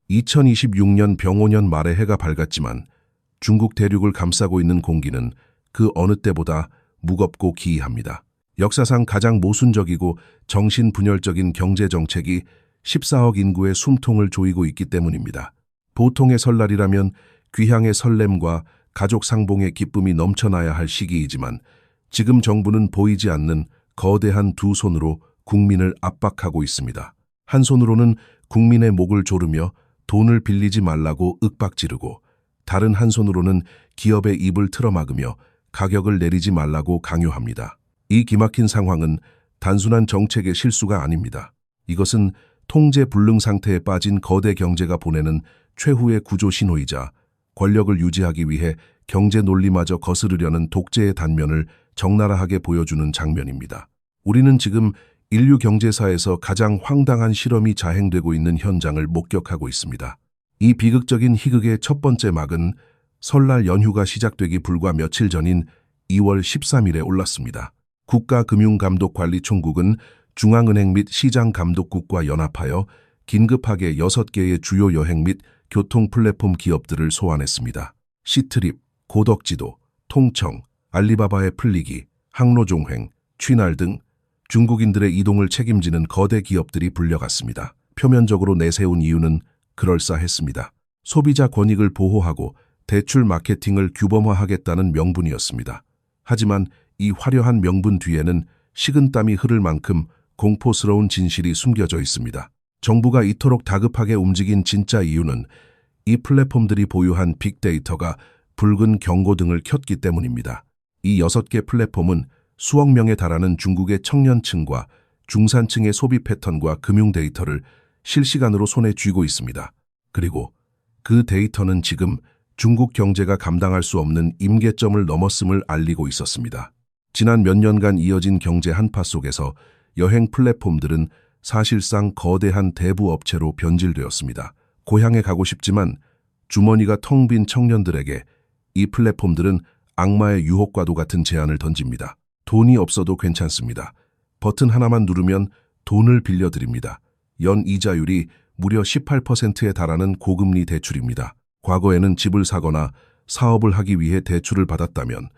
2026년 병오년 말에 해가 밝았지만 중국 대륙을 감싸고 있는 공기는 그 어느 때보다 무겁고 기이합니다. 역사상 가장 모순적이고 정신분열적인 경제정책이 14억 인구의 숨통을 조이고 있기 때문입니다. 보통의 설날이라면 귀향의 설렘과 가족 상봉의 기쁨이 넘쳐나야 할 시기이지만 지금 정부는 보이지 않는 거대한 두 손으로 국민을 압박하고 있습니다. 한 손으로는 국민의 목을 조르며 돈을 빌리지 말라고 윽박지르고 다른 한 손으로는 기업의 입을 틀어막으며 가격을 내리지 말라고 강요합니다. 이 기막힌 상황은 단순한 정책의 실수가 아닙니다. 이것은 통제 불능 상태에 빠진 거대 경제가 보내는 최후의 구조 신호이자 권력을 유지하기 위해 경제 논리마저 거스르려는 독재의 단면을 적나라하게 보여주는 장면입니다. 우리는 지금 인류 경제사에서 가장 황당한 실험이 자행되고 있는 현장을 목격하고 있습니다. 이 비극적인 희극의 첫 번째 막은 설날 연휴가 시작되기 불과 며칠 전인 2월 13일에 올랐습니다. 국가금융감독관리총국은 중앙은행 및 시장감독국과 연합하여 긴급하게 6개의 주요 여행 및 교통 플랫폼 기업들을 소환했습니다. 시트립, 고덕지도, 통청, 알리바바의 플리기, 항로종횡, 취날 등 중국인들의 이동을 책임지는 거대 기업들이 불려갔습니다. 표면적으로 내세운 이유는 그럴싸했습니다. 소비자 권익을 보호하고 대출 마케팅을 규범화하겠다는 명분이었습니다. 하지만 이 화려한 명분 뒤에는 식은땀이 흐를 만큼 공포스러운 진실이 숨겨져 있습니다. 정부가 이토록 다급하게 움직인 진짜 이유는 이 플랫폼들이 보유한 빅데이터가 붉은 경고등을 켰기 때문입니다. 이 6개 플랫폼은 수억 명에 달하는 중국의 청년층과 중산층의 소비 패턴과 금융 데이터를 실시간으로 손에 쥐고 있습니다. 그리고 그 데이터는 지금 중국 경제가 감당할 수 없는 임계점을 넘었음을 알리고 있었습니다. 지난 몇 년간 이어진 경제 한파 속에서 여행 플랫폼들은 사실상 거대한 대부 업체로 변질되었습니다. 고향에 가고 싶지만 주머니가 텅 빈 청년들에게 이 플랫폼들은 악마의 유혹과도 같은 제안을 던집니다. 돈이 없어도 괜찮습니다. 버튼 하나만 누르면 돈을 빌려드립니다. 연 이자율이 무려 18%에 달하는 고금리 대출입니다. 과거에는 집을 사거나 사업을 하기 위해 대출을 받았다면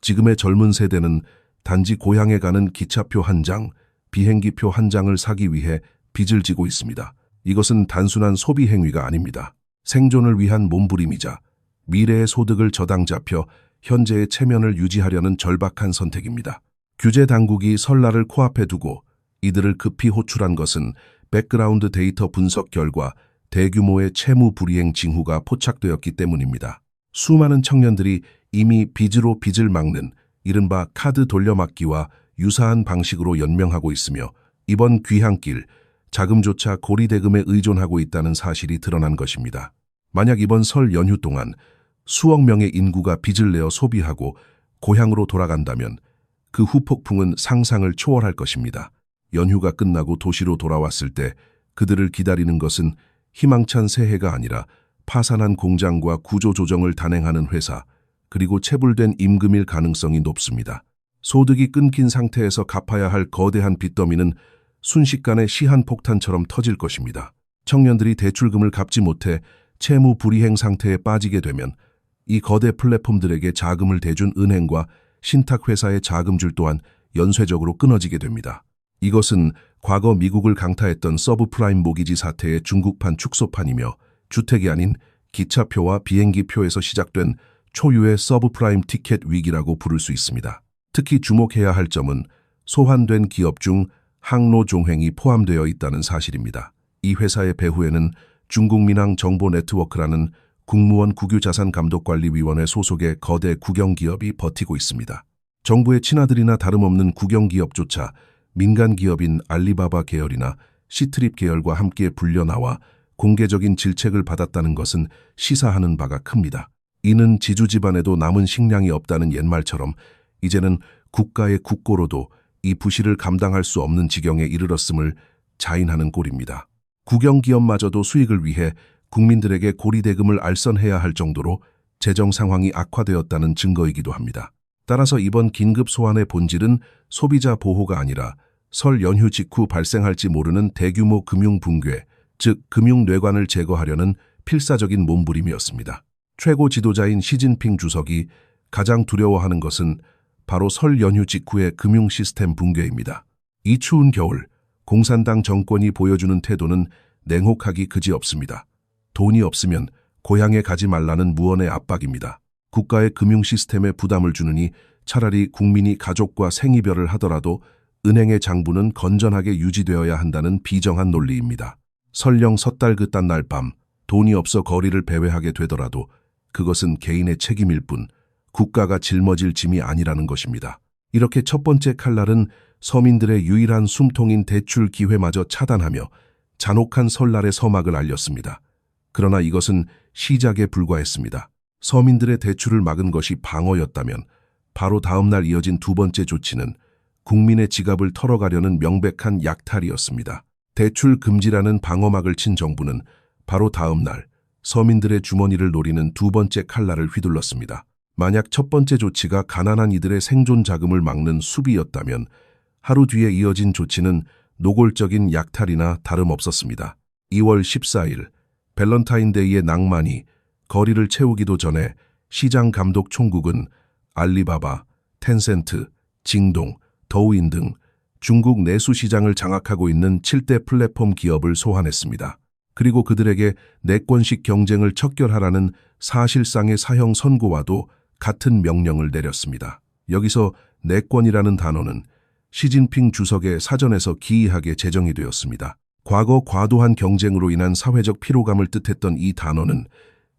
지금의 젊은 세대는 단지 고향에 가는 기차표 한 장, 비행기표 한 장을 사기 위해 빚을 지고 있습니다. 이것은 단순한 소비 행위가 아닙니다. 생존을 위한 몸부림이자 미래의 소득을 저당 잡혀 현재의 체면을 유지하려는 절박한 선택입니다. 규제 당국이 설날을 코앞에 두고 이들을 급히 호출한 것은 백그라운드 데이터 분석 결과 대규모의 채무 불이행 징후가 포착되었기 때문입니다. 수많은 청년들이 이미 빚으로 빚을 막는 이른바 카드 돌려막기와 유사한 방식으로 연명하고 있으며 이번 귀향길, 자금조차 고리대금에 의존하고 있다는 사실이 드러난 것입니다. 만약 이번 설 연휴 동안 수억 명의 인구가 빚을 내어 소비하고 고향으로 돌아간다면 그 후폭풍은 상상을 초월할 것입니다. 연휴가 끝나고 도시로 돌아왔을 때 그들을 기다리는 것은 희망찬 새해가 아니라 파산한 공장과 구조조정을 단행하는 회사, 그리고 체불된 임금일 가능성이 높습니다. 소득이 끊긴 상태에서 갚아야 할 거대한 빚더미는 순식간에 시한폭탄처럼 터질 것입니다. 청년들이 대출금을 갚지 못해 채무 불이행 상태에 빠지게 되면 이 거대 플랫폼들에게 자금을 대준 은행과 신탁회사의 자금줄 또한 연쇄적으로 끊어지게 됩니다. 이것은 과거 미국을 강타했던 서브프라임 모기지 사태의 중국판 축소판이며 주택이 아닌 기차표와 비행기표에서 시작된 초유의 서브프라임 티켓 위기라고 부를 수 있습니다. 특히 주목해야 할 점은 소환된 기업 중 항로종횡이 포함되어 있다는 사실입니다. 이 회사의 배후에는 중국민항정보네트워크라는 국무원 국유자산감독관리위원회 소속의 거대 국영기업이 버티고 있습니다. 정부의 친아들이나 다름없는 국영기업조차 민간기업인 알리바바 계열이나 시트립 계열과 함께 불려나와 공개적인 질책을 받았다는 것은 시사하는 바가 큽니다. 이는 지주집안에도 남은 식량이 없다는 옛말처럼 이제는 국가의 국고로도 이 부실을 감당할 수 없는 지경에 이르렀음을 자인하는 꼴입니다. 국영기업마저도 수익을 위해 국민들에게 고리대금을 알선해야 할 정도로 재정 상황이 악화되었다는 증거이기도 합니다. 따라서 이번 긴급 소환의 본질은 소비자 보호가 아니라 설 연휴 직후 발생할지 모르는 대규모 금융 붕괴, 즉 금융뇌관을 제거하려는 필사적인 몸부림이었습니다. 최고 지도자인 시진핑 주석이 가장 두려워하는 것은 바로 설 연휴 직후의 금융 시스템 붕괴입니다. 이 추운 겨울, 공산당 정권이 보여주는 태도는 냉혹하기 그지없습니다. 돈이 없으면 고향에 가지 말라는 무언의 압박입니다. 국가의 금융 시스템에 부담을 주느니 차라리 국민이 가족과 생이별을 하더라도 은행의 장부는 건전하게 유지되어야 한다는 비정한 논리입니다. 설령 섣달 그딴 날 밤 돈이 없어 거리를 배회하게 되더라도 그것은 개인의 책임일 뿐 국가가 짊어질 짐이 아니라는 것입니다. 이렇게 첫 번째 칼날은 서민들의 유일한 숨통인 대출 기회마저 차단하며 잔혹한 설날의 서막을 알렸습니다. 그러나 이것은 시작에 불과했습니다. 서민들의 대출을 막은 것이 방어였다면 바로 다음 날 이어진 두 번째 조치는 국민의 지갑을 털어가려는 명백한 약탈이었습니다. 대출 금지라는 방어막을 친 정부는 바로 다음 날 서민들의 주머니를 노리는 두 번째 칼날을 휘둘렀습니다. 만약 첫 번째 조치가 가난한 이들의 생존 자금을 막는 수비였다면 하루 뒤에 이어진 조치는 노골적인 약탈이나 다름없었습니다. 2월 14일 밸런타인데이의 낭만이 거리를 채우기도 전에 시장 감독 총국은 알리바바, 텐센트, 징동, 더우인 등 중국 내수 시장을 장악하고 있는 7대 플랫폼 기업을 소환했습니다. 그리고 그들에게 내권식 경쟁을 척결하라는 사실상의 사형 선고와도 같은 명령을 내렸습니다. 여기서 내권이라는 단어는 시진핑 주석의 사전에서 기이하게 제정이 되었습니다. 과거 과도한 경쟁으로 인한 사회적 피로감을 뜻했던 이 단어는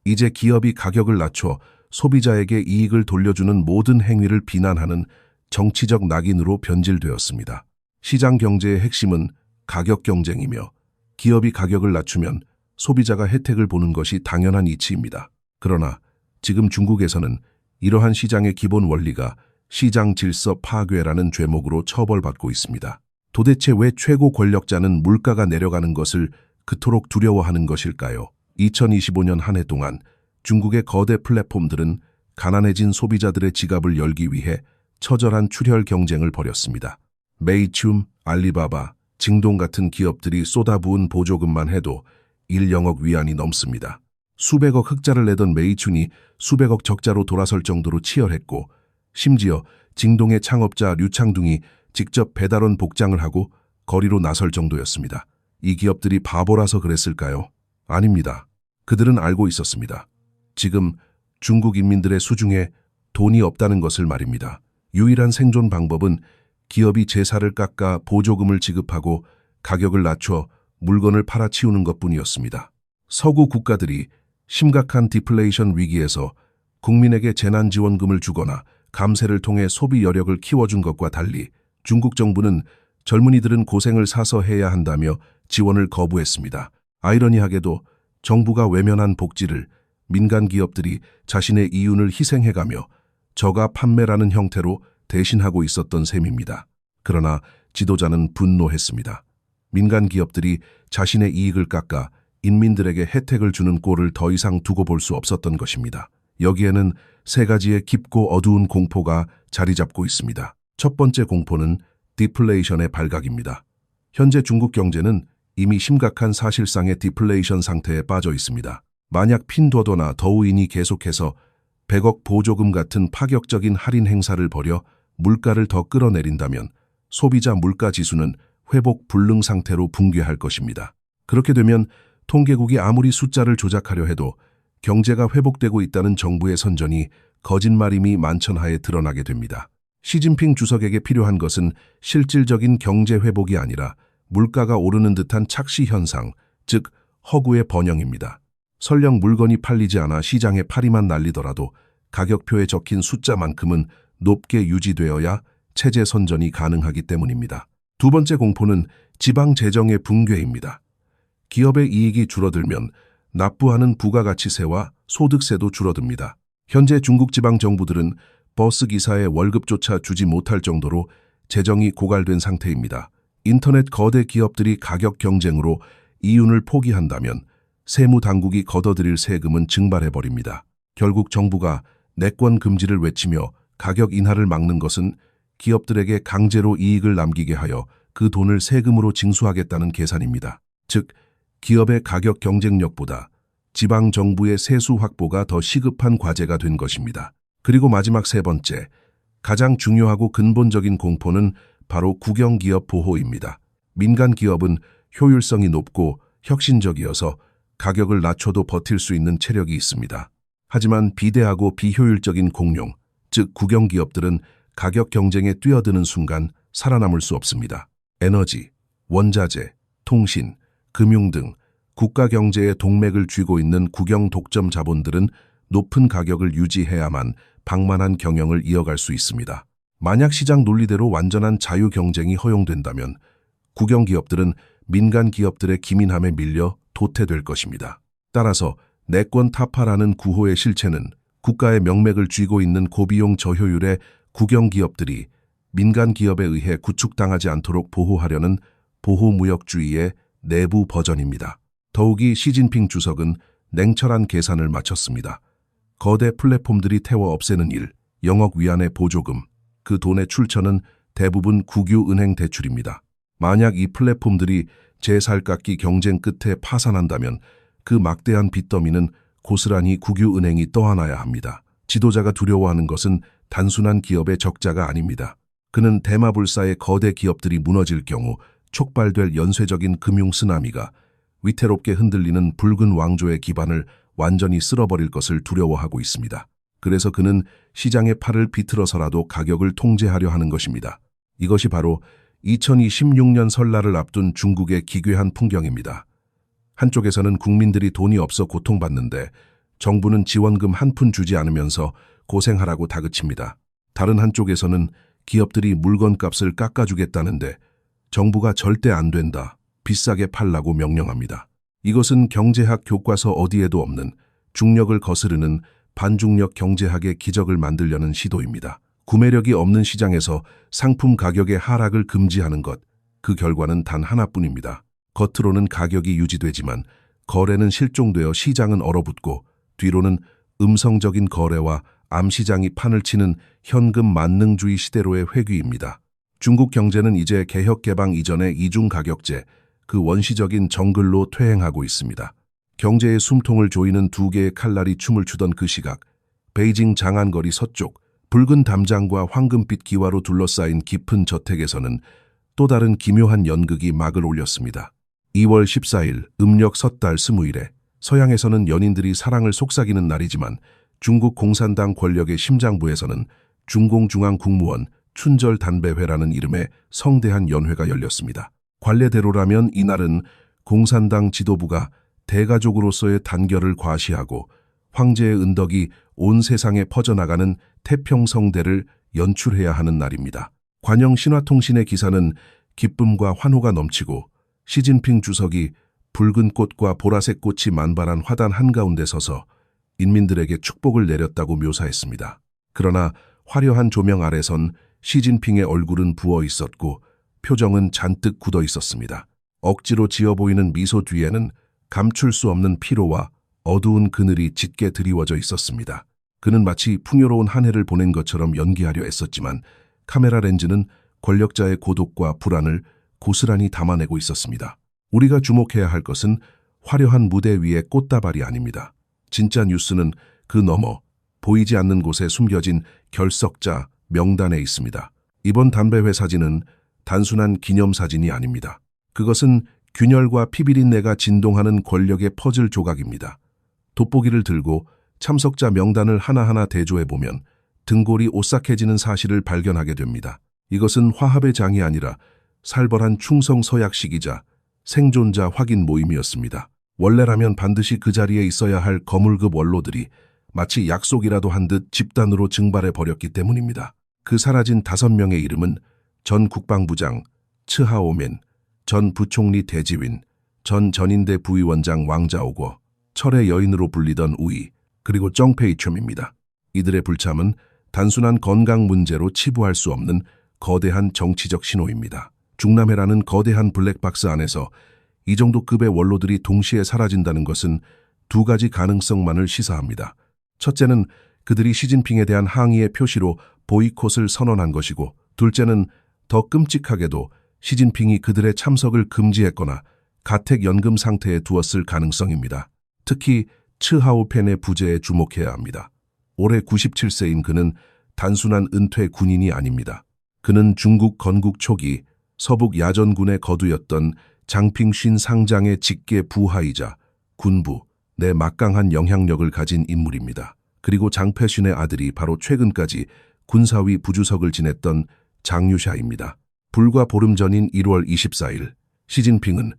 이제 기업이 가격을 낮춰 소비자에게 이익을 돌려주는 모든 행위를 비난하는 정치적 낙인으로 변질되었습니다. 시장 경제의 핵심은 가격 경쟁이며 기업이 가격을 낮추면 소비자가 혜택을 보는 것이 당연한 이치입니다. 그러나 지금 중국에서는 이러한 시장의 기본 원리가 시장 질서 파괴라는 죄목으로 처벌받고 있습니다. 도대체 왜 최고 권력자는 물가가 내려가는 것을 그토록 두려워하는 것일까요? 2025년 한 해 동안 중국의 거대 플랫폼들은 가난해진 소비자들의 지갑을 열기 위해 처절한 출혈 경쟁을 벌였습니다. 메이춤, 알리바바, 징동 같은 기업들이 쏟아부은 보조금만 해도 1영억 위안이 넘습니다. 수백억 흑자를 내던 메이춘이 수백억 적자로 돌아설 정도로 치열했고 심지어 징동의 창업자 류창둥이 직접 배달원 복장을 하고 거리로 나설 정도였습니다. 이 기업들이 바보라서 그랬을까요? 아닙니다. 그들은 알고 있었습니다. 지금 중국 인민들의 수중에 돈이 없다는 것을 말입니다. 유일한 생존 방법은 기업이 제사를 깎아 보조금을 지급하고 가격을 낮춰 물건을 팔아치우는 것뿐이었습니다. 서구 국가들이 심각한 디플레이션 위기에서 국민에게 재난지원금을 주거나 감세를 통해 소비 여력을 키워준 것과 달리 중국 정부는 젊은이들은 고생을 사서 해야 한다며 지원을 거부했습니다. 아이러니하게도 정부가 외면한 복지를 민간 기업들이 자신의 이윤을 희생해가며 저가 판매라는 형태로 대신하고 있었던 셈입니다. 그러나 지도자는 분노했습니다. 민간 기업들이 자신의 이익을 깎아 인민들에게 혜택을 주는 꼴을 더 이상 두고 볼 수 없었던 것입니다. 여기에는 세 가지의 깊고 어두운 공포가 자리 잡고 있습니다. 첫 번째 공포는 디플레이션의 발각입니다. 현재 중국 경제는 이미 심각한 사실상의 디플레이션 상태에 빠져 있습니다. 만약 핀도더나 더우인이 계속해서 100억 보조금 같은 파격적인 할인 행사를 벌여 물가를 더 끌어내린다면 소비자 물가 지수는 회복 불능 상태로 붕괴할 것입니다. 그렇게 되면 통계국이 아무리 숫자를 조작하려 해도 경제가 회복되고 있다는 정부의 선전이 거짓말임이 만천하에 드러나게 됩니다. 시진핑 주석에게 필요한 것은 실질적인 경제 회복이 아니라 물가가 오르는 듯한 착시 현상, 즉 허구의 번영입니다. 설령 물건이 팔리지 않아 시장에 파리만 날리더라도 가격표에 적힌 숫자만큼은 높게 유지되어야 체제 선전이 가능하기 때문입니다. 두 번째 공포는 지방 재정의 붕괴입니다. 기업의 이익이 줄어들면 납부하는 부가가치세와 소득세도 줄어듭니다. 현재 중국 지방 정부들은 버스 기사의 월급조차 주지 못할 정도로 재정이 고갈된 상태입니다. 인터넷 거대 기업들이 가격 경쟁으로 이윤을 포기한다면 세무당국이 걷어들일 세금은 증발해버립니다. 결국 정부가 내권 금지를 외치며 가격 인하를 막는 것은 기업들에게 강제로 이익을 남기게 하여 그 돈을 세금으로 징수하겠다는 계산입니다. 즉, 기업의 가격 경쟁력보다 지방 정부의 세수 확보가 더 시급한 과제가 된 것입니다. 그리고 마지막 세 번째, 가장 중요하고 근본적인 공포는 바로 국영기업 보호입니다. 민간 기업은 효율성이 높고 혁신적이어서 가격을 낮춰도 버틸 수 있는 체력이 있습니다. 하지만 비대하고 비효율적인 공룡, 즉 국영기업들은 가격 경쟁에 뛰어드는 순간 살아남을 수 없습니다. 에너지, 원자재, 통신, 금융 등 국가 경제의 동맥을 쥐고 있는 국영 독점 자본들은 높은 가격을 유지해야만 방만한 경영을 이어갈 수 있습니다. 만약 시장 논리대로 완전한 자유 경쟁이 허용된다면 국영 기업들은 민간 기업들의 기민함에 밀려 도태될 것입니다. 따라서 내권 타파라는 구호의 실체는 국가의 명맥을 쥐고 있는 고비용 저효율의 국영 기업들이 민간 기업에 의해 구축당하지 않도록 보호하려는 보호무역주의의 내부 버전입니다. 더욱이 시진핑 주석은 냉철한 계산을 마쳤습니다. 거대 플랫폼들이 태워 없애는 일, 영억 위안의 보조금, 그 돈의 출처는 대부분 국유은행 대출입니다. 만약 이 플랫폼들이 제살깎기 경쟁 끝에 파산한다면 그 막대한 빚더미는 고스란히 국유은행이 떠안아야 합니다. 지도자가 두려워하는 것은 단순한 기업의 적자가 아닙니다. 그는 대마불사의 거대 기업들이 무너질 경우 촉발될 연쇄적인 금융 쓰나미가 위태롭게 흔들리는 붉은 왕조의 기반을 완전히 쓸어버릴 것을 두려워하고 있습니다. 그래서 그는 시장의 팔을 비틀어서라도 가격을 통제하려 하는 것입니다. 이것이 바로 2026년 설날을 앞둔 중국의 기괴한 풍경입니다. 한쪽에서는 국민들이 돈이 없어 고통받는데 정부는 지원금 한 푼 주지 않으면서 고생하라고 다그칩니다. 다른 한쪽에서는 기업들이 물건값을 깎아주겠다는데 정부가 절대 안 된다, 비싸게 팔라고 명령합니다. 이것은 경제학 교과서 어디에도 없는 중력을 거스르는 반중력 경제학의 기적을 만들려는 시도입니다. 구매력이 없는 시장에서 상품 가격의 하락을 금지하는 것, 그 결과는 단 하나뿐입니다. 겉으로는 가격이 유지되지만 거래는 실종되어 시장은 얼어붙고 뒤로는 음성적인 거래와 암시장이 판을 치는 현금 만능주의 시대로의 회귀입니다. 중국 경제는 이제 개혁 개방 이전의 이중가격제, 그 원시적인 정글로 퇴행하고 있습니다. 경제의 숨통을 조이는 두 개의 칼날이 춤을 추던 그 시각, 베이징 장안거리 서쪽, 붉은 담장과 황금빛 기와로 둘러싸인 깊은 저택에서는 또 다른 기묘한 연극이 막을 올렸습니다. 2월 14일 음력 섣달 20일에 서양에서는 연인들이 사랑을 속삭이는 날이지만 중국 공산당 권력의 심장부에서는 중공중앙국무원 춘절단배회라는 이름의 성대한 연회가 열렸습니다. 관례대로라면 이날은 공산당 지도부가 대가족으로서의 단결을 과시하고 황제의 은덕이 온 세상에 퍼져나가는 태평성대를 연출해야 하는 날입니다. 관영 신화통신의 기사는 기쁨과 환호가 넘치고 시진핑 주석이 붉은 꽃과 보라색 꽃이 만발한 화단 한가운데 서서 인민들에게 축복을 내렸다고 묘사했습니다. 그러나 화려한 조명 아래선 시진핑의 얼굴은 부어 있었고 표정은 잔뜩 굳어 있었습니다. 억지로 지어 보이는 미소 뒤에는 감출 수 없는 피로와 어두운 그늘이 짙게 드리워져 있었습니다. 그는 마치 풍요로운 한 해를 보낸 것처럼 연기하려 애썼지만 카메라 렌즈는 권력자의 고독과 불안을 고스란히 담아내고 있었습니다. 우리가 주목해야 할 것은 화려한 무대 위의 꽃다발이 아닙니다. 진짜 뉴스는 그 너머 보이지 않는 곳에 숨겨진 결석자 명단에 있습니다. 이번 담배회 사진은 단순한 기념사진이 아닙니다. 그것은 균열과 피비린내가 진동하는 권력의 퍼즐 조각입니다. 돋보기를 들고 참석자 명단을 하나하나 대조해보면 등골이 오싹해지는 사실을 발견하게 됩니다. 이것은 화합의 장이 아니라 살벌한 충성 서약식이자 생존자 확인 모임이었습니다. 원래라면 반드시 그 자리에 있어야 할 거물급 원로들이 마치 약속이라도 한 듯 집단으로 증발해 버렸기 때문입니다. 그 사라진 5명의 이름은 전 국방부장 츠하오멘, 전 부총리 대지윈, 전 전인대 부위원장 왕자오거, 철의 여인으로 불리던 우이, 그리고 정페이첨입니다. 이들의 불참은 단순한 건강 문제로 치부할 수 없는 거대한 정치적 신호입니다. 중남해라는 거대한 블랙박스 안에서 이 정도 급의 원로들이 동시에 사라진다는 것은 두 가지 가능성만을 시사합니다. 첫째는 그들이 시진핑에 대한 항의의 표시로 보이콧을 선언한 것이고, 둘째는 더 끔찍하게도 시진핑이 그들의 참석을 금지했거나 가택연금 상태에 두었을 가능성입니다. 특히 츠하오펜의 부재에 주목해야 합니다. 올해 97세인 그는 단순한 은퇴 군인이 아닙니다. 그는 중국 건국 초기 서북 야전군의 거두였던 장핑신 상장의 직계 부하이자 군부 내 막강한 영향력을 가진 인물입니다. 그리고 장패신의 아들이 바로 최근까지 군사위 부주석을 지냈던 장유샤입니다. 불과 보름 전인 1월 24일 시진핑은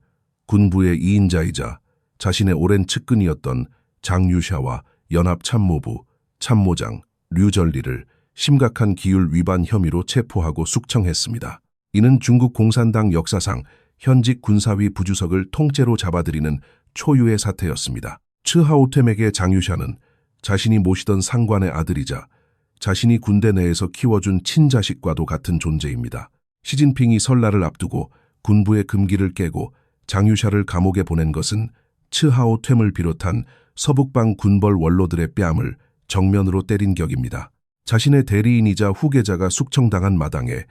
군부의 2인자이자 자신의 오랜 측근이었던 장유샤와 연합참모부 참모장 류전리를 심각한 기율 위반 혐의로 체포하고 숙청했습니다. 이는 중국 공산당 역사상 현직 군사위 부주석을 통째로 잡아들이는 초유의 사태였습니다. 츠하오템에게 장유샤는 자신이 모시던 상관의 아들이자 자신이 군대 내에서 키워준 친자식과도 같은 존재입니다. 시진핑이 설날을 앞두고 군부의 금기를 깨고 장유샤를 감옥에 보낸 것은 츠하오템을 비롯한 서북방 군벌 원로들의 뺨을 정면으로 때린 격입니다. 자신의 대리인이자 후계자가 숙청당한 마당에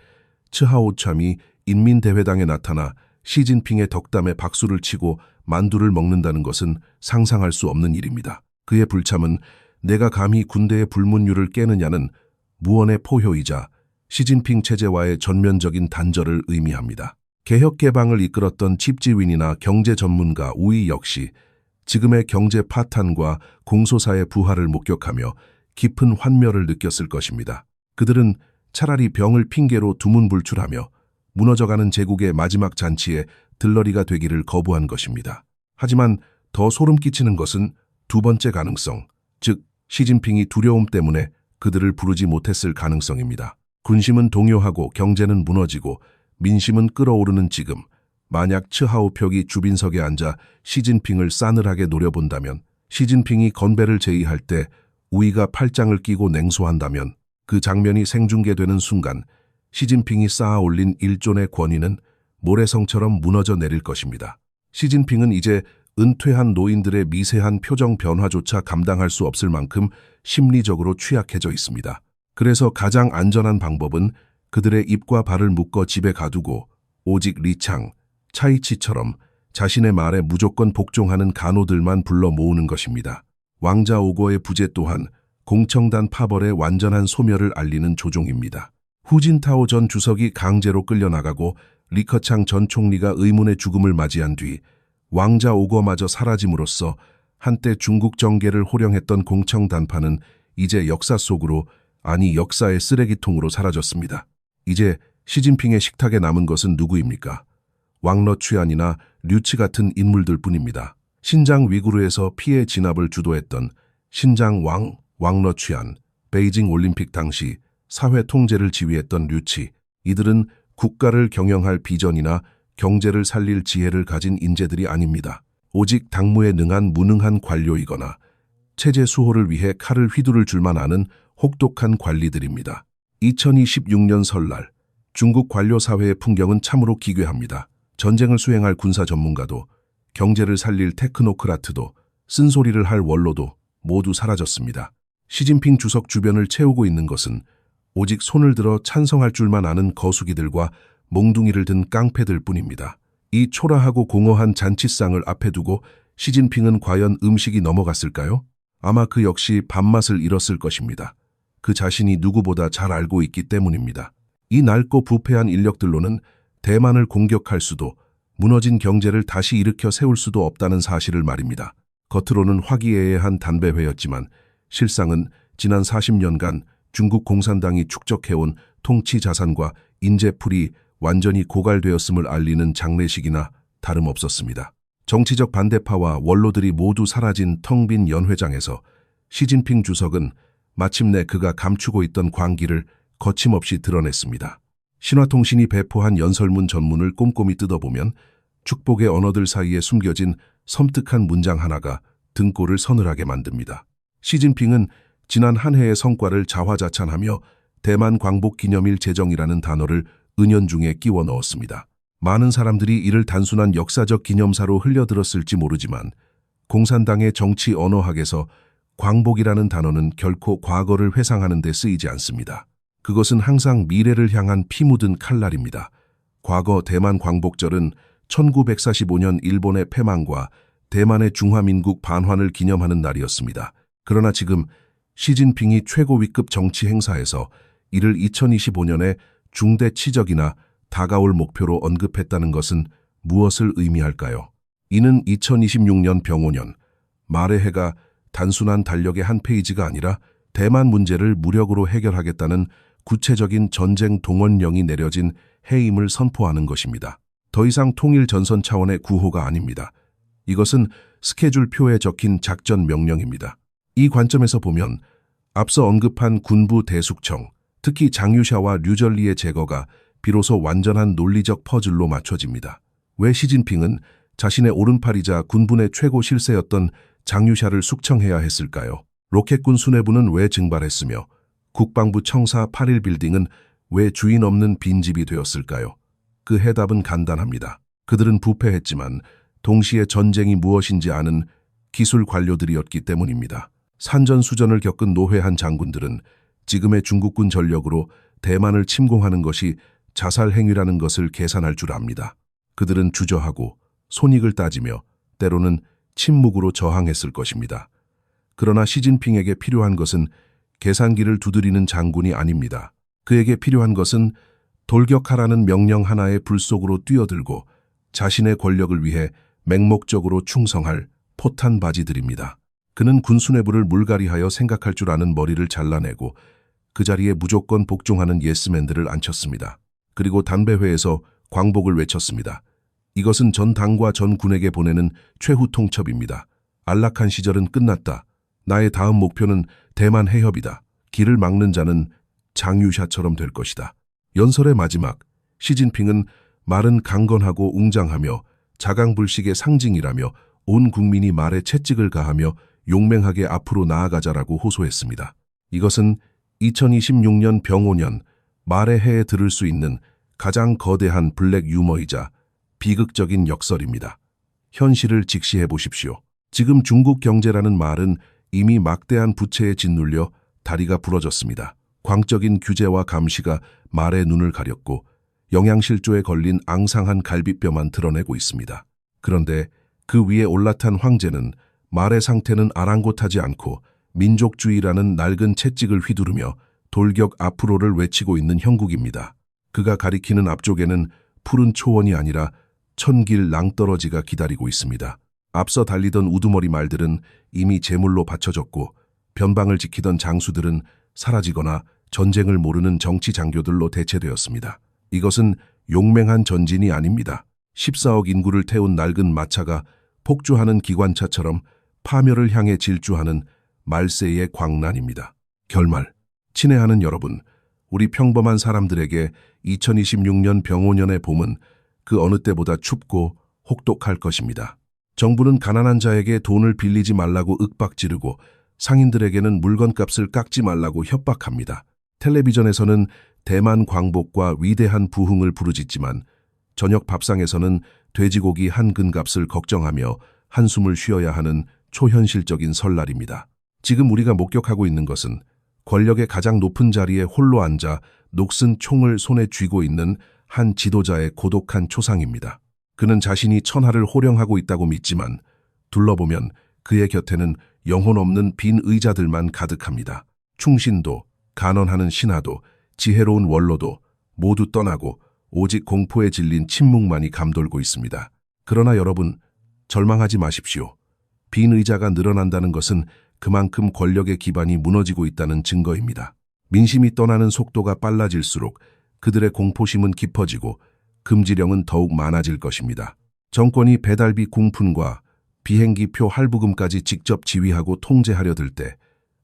츠하오참이 인민대회당에 나타나 시진핑의 덕담에 박수를 치고 만두를 먹는다는 것은 상상할 수 없는 일입니다. 그의 불참은 내가 감히 군대의 불문율을 깨느냐는 무언의 포효이자 시진핑 체제와의 전면적인 단절을 의미합니다. 개혁개방을 이끌었던 칩지윈이나 경제 전문가 우이 역시 지금의 경제 파탄과 공소사의 부활을 목격하며 깊은 환멸을 느꼈을 것입니다. 그들은 차라리 병을 핑계로 두문불출하며 무너져가는 제국의 마지막 잔치에 들러리가 되기를 거부한 것입니다. 하지만 더 소름 끼치는 것은 두 번째 가능성, 즉 시진핑이 두려움 때문에 그들을 부르지 못했을 가능성입니다. 군심은 동요하고 경제는 무너지고 민심은 끓어오르는 지금 만약 츠하오표기 주빈석에 앉아 시진핑을 싸늘하게 노려본다면, 시진핑이 건배를 제의할 때 우이가 팔짱을 끼고 냉소한다면 그 장면이 생중계되는 순간 시진핑이 쌓아올린 일존의 권위는 모래성처럼 무너져 내릴 것입니다. 시진핑은 이제 은퇴한 노인들의 미세한 표정 변화조차 감당할 수 없을 만큼 심리적으로 취약해져 있습니다. 그래서 가장 안전한 방법은 그들의 입과 발을 묶어 집에 가두고 오직 리창, 차이치처럼 자신의 말에 무조건 복종하는 간호들만 불러 모으는 것입니다. 왕자 오거의 부재 또한 공청단 파벌의 완전한 소멸을 알리는 조종입니다. 후진타오 전 주석이 강제로 끌려나가고 리커창 전 총리가 의문의 죽음을 맞이한 뒤 왕자 오거마저 사라짐으로써 한때 중국 정계를 호령했던 공청단파는 이제 역사 속으로, 아니 역사의 쓰레기통으로 사라졌습니다. 이제 시진핑의 식탁에 남은 것은 누구입니까? 왕러취안이나 류치 같은 인물들 뿐입니다. 신장 위구르에서 피해 진압을 주도했던 신장 왕러취안, 베이징 올림픽 당시 사회 통제를 지휘했던 류치, 이들은 국가를 경영할 비전이나 경제를 살릴 지혜를 가진 인재들이 아닙니다. 오직 당무에 능한 무능한 관료이거나 체제 수호를 위해 칼을 휘두를 줄만 아는 혹독한 관리들입니다. 2026년 설날, 중국 관료 사회의 풍경은 참으로 기괴합니다. 전쟁을 수행할 군사 전문가도, 경제를 살릴 테크노크라트도, 쓴소리를 할 원로도 모두 사라졌습니다. 시진핑 주석 주변을 채우고 있는 것은 오직 손을 들어 찬성할 줄만 아는 거수기들과 몽둥이를 든 깡패들 뿐입니다. 이 초라하고 공허한 잔치상을 앞에 두고 시진핑은 과연 음식이 넘어갔을까요? 아마 그 역시 밥맛을 잃었을 것입니다. 그 자신이 누구보다 잘 알고 있기 때문입니다. 이 낡고 부패한 인력들로는 대만을 공격할 수도, 무너진 경제를 다시 일으켜 세울 수도 없다는 사실을 말입니다. 겉으로는 화기애애한 담배회였지만 실상은 지난 40년간 중국 공산당이 축적해온 통치 자산과 인재풀이 완전히 고갈되었음을 알리는 장례식이나 다름없었습니다. 정치적 반대파와 원로들이 모두 사라진 텅 빈 연회장에서 시진핑 주석은 마침내 그가 감추고 있던 광기를 거침없이 드러냈습니다. 신화통신이 배포한 연설문 전문을 꼼꼼히 뜯어보면 축복의 언어들 사이에 숨겨진 섬뜩한 문장 하나가 등골을 서늘하게 만듭니다. 시진핑은 지난 한 해의 성과를 자화자찬하며 대만 광복 기념일 제정이라는 단어를 은연중에 끼워 넣었습니다. 많은 사람들이 이를 단순한 역사적 기념사로 흘려들었을지 모르지만 공산당의 정치 언어학에서 광복이라는 단어는 결코 과거를 회상하는 데 쓰이지 않습니다. 그것은 항상 미래를 향한 피 묻은 칼날입니다. 과거 대만 광복절은 1945년 일본의 패망과 대만의 중화민국 반환을 기념하는 날이었습니다. 그러나 지금 시진핑이 최고 위급 정치 행사에서 이를 2025년의 중대 치적이나 다가올 목표로 언급했다는 것은 무엇을 의미할까요? 이는 2026년 병5년 말의 해가 단순한 달력의 한 페이지가 아니라 대만 문제를 무력으로 해결하겠다는 구체적인 전쟁 동원령이 내려진 해임을 선포하는 것입니다. 더 이상 통일 전선 차원의 구호가 아닙니다. 이것은 스케줄표에 적힌 작전 명령입니다. 이 관점에서 보면 앞서 언급한 군부 대숙청, 특히 장유샤와 류절리의 제거가 비로소 완전한 논리적 퍼즐로 맞춰집니다. 왜 시진핑은 자신의 오른팔이자 군분의 최고 실세였던 장유샤를 숙청해야 했을까요? 로켓군 수뇌부는 왜 증발했으며 국방부 청사 8일 빌딩은 왜 주인 없는 빈집이 되었을까요? 그 해답은 간단합니다. 그들은 부패했지만 동시에 전쟁이 무엇인지 아는 기술 관료들이었기 때문입니다. 산전수전을 겪은 노회한 장군들은 지금의 중국군 전력으로 대만을 침공하는 것이 자살 행위라는 것을 계산할 줄 압니다. 그들은 주저하고 손익을 따지며 때로는 침묵으로 저항했을 것입니다. 그러나 시진핑에게 필요한 것은 계산기를 두드리는 장군이 아닙니다. 그에게 필요한 것은 돌격하라는 명령 하나의 불 속으로 뛰어들고 자신의 권력을 위해 맹목적으로 충성할 포탄바지들입니다. 그는 군수뇌부를 물갈이하여 생각할 줄 아는 머리를 잘라내고 그 자리에 무조건 복종하는 예스맨들을 앉혔습니다. 그리고 담배회에서 광복을 외쳤습니다. 이것은 전 당과 전 군에게 보내는 최후 통첩입니다. 안락한 시절은 끝났다. 나의 다음 목표는 대만 해협이다. 길을 막는 자는 장유샤처럼 될 것이다. 연설의 마지막, 시진핑은 말은 강건하고 웅장하며 자강불식의 상징이라며 온 국민이 말에 채찍을 가하며 용맹하게 앞으로 나아가자라고 호소했습니다. 이것은 2026년 병5년 말의 해에 들을 수 있는 가장 거대한 블랙 유머이자 비극적인 역설입니다. 현실을 직시해 보십시오. 지금 중국 경제라는 말은 이미 막대한 부채에 짓눌려 다리가 부러졌습니다. 광적인 규제와 감시가 말의 눈을 가렸고 영양실조에 걸린 앙상한 갈비뼈만 드러내고 있습니다. 그런데 그 위에 올라탄 황제는 말의 상태는 아랑곳하지 않고 민족주의라는 낡은 채찍을 휘두르며 돌격 앞으로를 외치고 있는 형국입니다. 그가 가리키는 앞쪽에는 푸른 초원이 아니라 천길 낭떠러지가 기다리고 있습니다. 앞서 달리던 우두머리 말들은 이미 제물로 바쳐졌고 변방을 지키던 장수들은 사라지거나 전쟁을 모르는 정치 장교들로 대체되었습니다. 이것은 용맹한 전진이 아닙니다. 14억 인구를 태운 낡은 마차가 폭주하는 기관차처럼 파멸을 향해 질주하는 말세의 광란입니다. 결말, 친애하는 여러분, 우리 평범한 사람들에게 2026년 병5년의 봄은 그 어느 때보다 춥고 혹독할 것입니다. 정부는 가난한 자에게 돈을 빌리지 말라고 윽박지르고 상인들에게는 물건값을 깎지 말라고 협박합니다. 텔레비전에서는 대만 광복과 위대한 부흥을 부르짖지만 저녁 밥상에서는 돼지고기 한 근값을 걱정하며 한숨을 쉬어야 하는 초현실적인 설날입니다. 지금 우리가 목격하고 있는 것은 권력의 가장 높은 자리에 홀로 앉아 녹슨 총을 손에 쥐고 있는 한 지도자의 고독한 초상입니다. 그는 자신이 천하를 호령하고 있다고 믿지만 둘러보면 그의 곁에는 영혼 없는 빈 의자들만 가득합니다. 충신도, 간언하는 신하도, 지혜로운 원로도 모두 떠나고 오직 공포에 질린 침묵만이 감돌고 있습니다. 그러나 여러분, 절망하지 마십시오. 빈 의자가 늘어난다는 것은 그만큼 권력의 기반이 무너지고 있다는 증거입니다. 민심이 떠나는 속도가 빨라질수록 그들의 공포심은 깊어지고 금지령은 더욱 많아질 것입니다. 정권이 배달비 궁푼과 비행기표 할부금까지 직접 지휘하고 통제하려 들 때,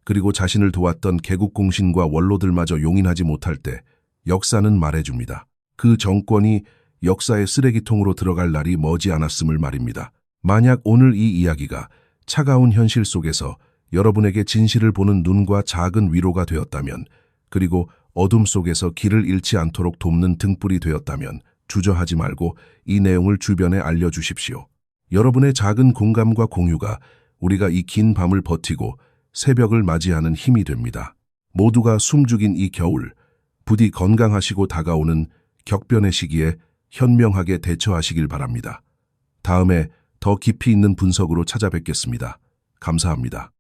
그리고 자신을 도왔던 개국공신과 원로들마저 용인하지 못할 때 역사는 말해줍니다. 그 정권이 역사의 쓰레기통으로 들어갈 날이 머지않았음을 말입니다. 만약 오늘 이 이야기가 차가운 현실 속에서 여러분에게 진실을 보는 눈과 작은 위로가 되었다면, 그리고 어둠 속에서 길을 잃지 않도록 돕는 등불이 되었다면 주저하지 말고 이 내용을 주변에 알려주십시오. 여러분의 작은 공감과 공유가 우리가 이 긴 밤을 버티고 새벽을 맞이하는 힘이 됩니다. 모두가 숨죽인 이 겨울, 부디 건강하시고 다가오는 격변의 시기에 현명하게 대처하시길 바랍니다. 다음에 더 깊이 있는 분석으로 찾아뵙겠습니다. 감사합니다.